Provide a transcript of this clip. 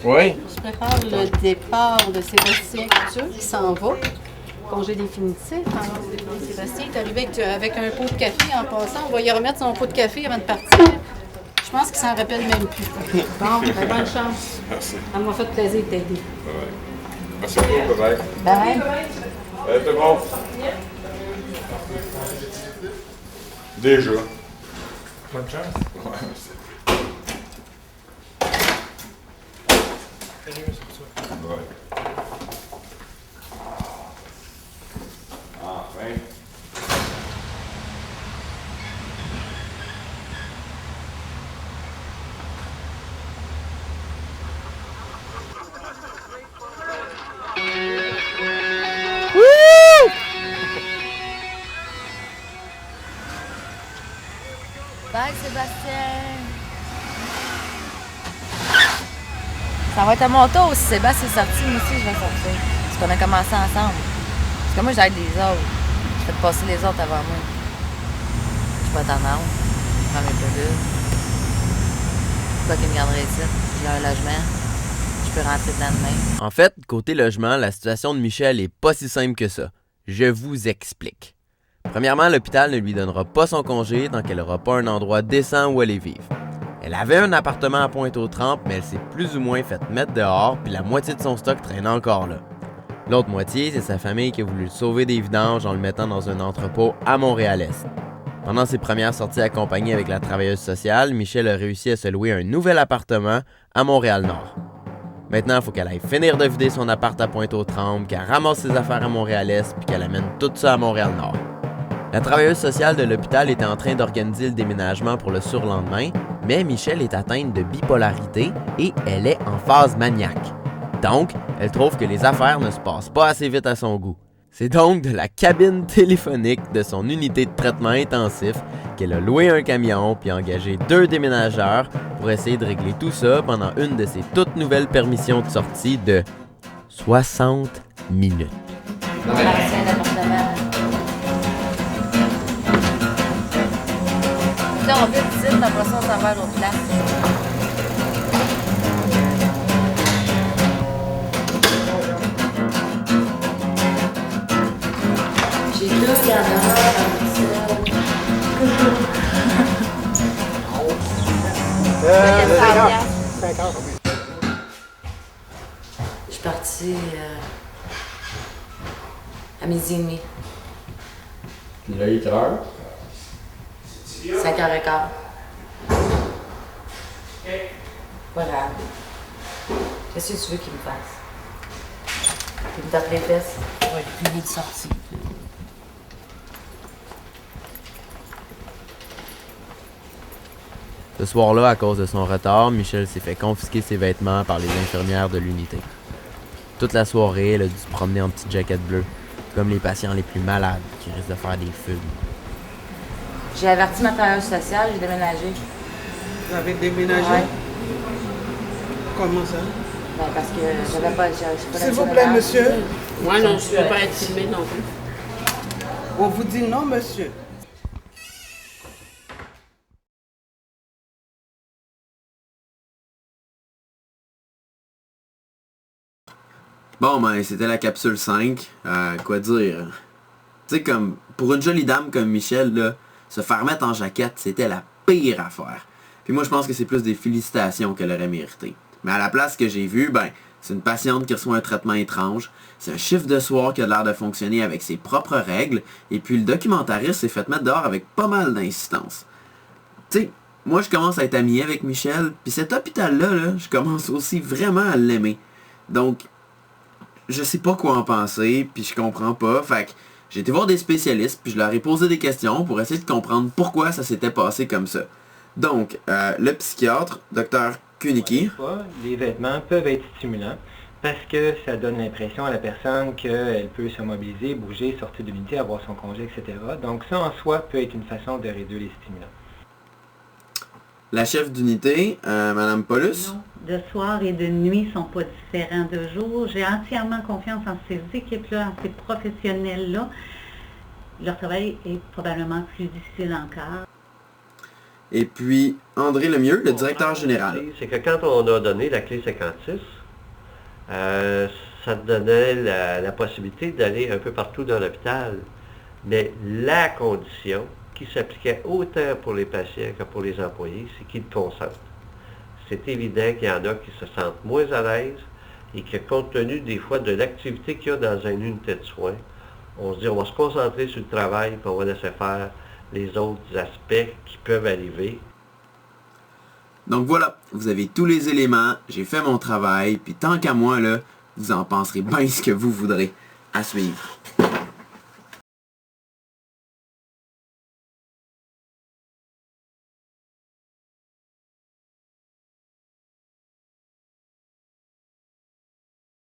Oui. Je prépare le départ de Sébastien Couture qui s'en va. Congé définitif. Alors, Sébastien est arrivé avec un pot de café en passant. On va y remettre son pot de café avant de partir. Je pense qu'il s'en rappelle même plus. Bon, ben, bonne chance. Merci. Ça m'a fait plaisir de t'aider. Bye. Merci beaucoup. Bye. Bye. Tout le monde. Déjà. Bonne chance. Ouais, merci. Ouais. Enfin. Bye Sébastien! Ça va être à mon tour. Si Sébastien est sorti, moi aussi je vais sortir. Parce qu'on a commencé ensemble. Parce que moi j'aide les autres. Je fais passer les autres avant moi. Je suis pas tannante. Je prends mes pilules. C'est pas qu'ils me garderaient ici. J'ai un logement. Je peux rentrer dedans demain. En fait, côté logement, la situation de Michel est pas si simple que ça. Je vous explique. Premièrement, l'hôpital ne lui donnera pas son congé tant qu'elle n'aura pas un endroit décent où aller vivre. Elle avait un appartement à Pointe-aux-Trembles, mais elle s'est plus ou moins fait mettre dehors, puis la moitié de son stock traîne encore là. L'autre moitié, c'est sa famille qui a voulu le sauver des vidanges en le mettant dans un entrepôt à Montréal-Est. Pendant ses premières sorties accompagnées avec la travailleuse sociale, Michel a réussi à se louer un nouvel appartement à Montréal-Nord. Maintenant, il faut qu'elle aille finir de vider son appart à Pointe-aux-Trembles, qu'elle ramasse ses affaires à Montréal-Est, puis qu'elle amène tout ça à Montréal-Nord. La travailleuse sociale de l'hôpital était en train d'organiser le déménagement pour le surlendemain, mais Michel est atteinte de bipolarité et elle est en phase maniaque. Donc, elle trouve que les affaires ne se passent pas assez vite à son goût. C'est donc de la cabine téléphonique de son unité de traitement intensif qu'elle a loué un camion puis engagé 2 déménageurs pour essayer de régler tout ça pendant une de ses toutes nouvelles permissions de sortie de 60 minutes. L'ancien appartement. Là, on fait ici, après ça, on s'en va à l'autre place. J'ai 2 gardes-robe à Je suis partie à 12h30. Puis là, il est quelle heure? 5h15. Voilà. Qu'est-ce que tu veux qu'il me fasse? Il me tape les fesses. Ça va être plus vite sorti. Ce soir-là, à cause de son retard, Michel s'est fait confisquer ses vêtements par les infirmières de l'unité. Toute la soirée, elle a dû se promener en petite jaquette bleue, comme les patients les plus malades qui risquent de faire des fugues. J'ai averti ma travailleuse sociale, j'ai déménagé. Vous avez déménagé? Ouais. Comment ça? Ben, parce que j'avais pas... S'il vous plaît, monsieur. Moi, non, je ne peux pas être filmée non plus. On vous dit non, monsieur. Bon, ben, c'était la capsule 5. Quoi dire? Tu sais, comme, pour une jolie dame comme Michel, là, se faire mettre en jaquette, c'était la pire affaire. Puis moi, je pense que c'est plus des félicitations qu'elle aurait mérité. Mais à la place que j'ai vue, ben, c'est une patiente qui reçoit un traitement étrange. C'est un chiffre de soir qui a l'air de fonctionner avec ses propres règles. Et puis le documentariste s'est fait mettre dehors avec pas mal d'insistance. Tu sais, moi, je commence à être ami avec Michel. Puis cet hôpital-là, là, je commence aussi vraiment à l'aimer. Donc, je sais pas quoi en penser, puis je comprends pas. Fait que j'ai été voir des spécialistes, puis je leur ai posé des questions pour essayer de comprendre pourquoi ça s'était passé comme ça. Donc, le psychiatre, Dr. Kunicki. Les vêtements peuvent être stimulants parce que ça donne l'impression à la personne qu'elle peut se mobiliser, bouger, sortir de l'unité, avoir son congé, etc. Donc ça en soi peut être une façon de réduire les stimulants. La chef d'unité, Madame Paulus. Non, de soir et de nuit sont pas différents de jour. J'ai entièrement confiance en ces équipes-là, en ces professionnels-là. Leur travail est probablement plus difficile encore. Et puis, André Lemieux, le directeur général. C'est que quand on a donné la clé 56, ça te donnait la possibilité d'aller un peu partout dans l'hôpital. Mais la condition qui s'appliquait autant pour les patients que pour les employés, c'est qu'ils consentent. C'est évident qu'il y en a qui se sentent moins à l'aise et que compte tenu des fois de l'activité qu'il y a dans une unité de soins, on se dit on va se concentrer sur le travail et on va laisser faire les autres aspects qui peuvent arriver. Donc voilà, vous avez tous les éléments, j'ai fait mon travail, puis tant qu'à moi, là, vous en penserez bien ce que vous voudrez. À suivre.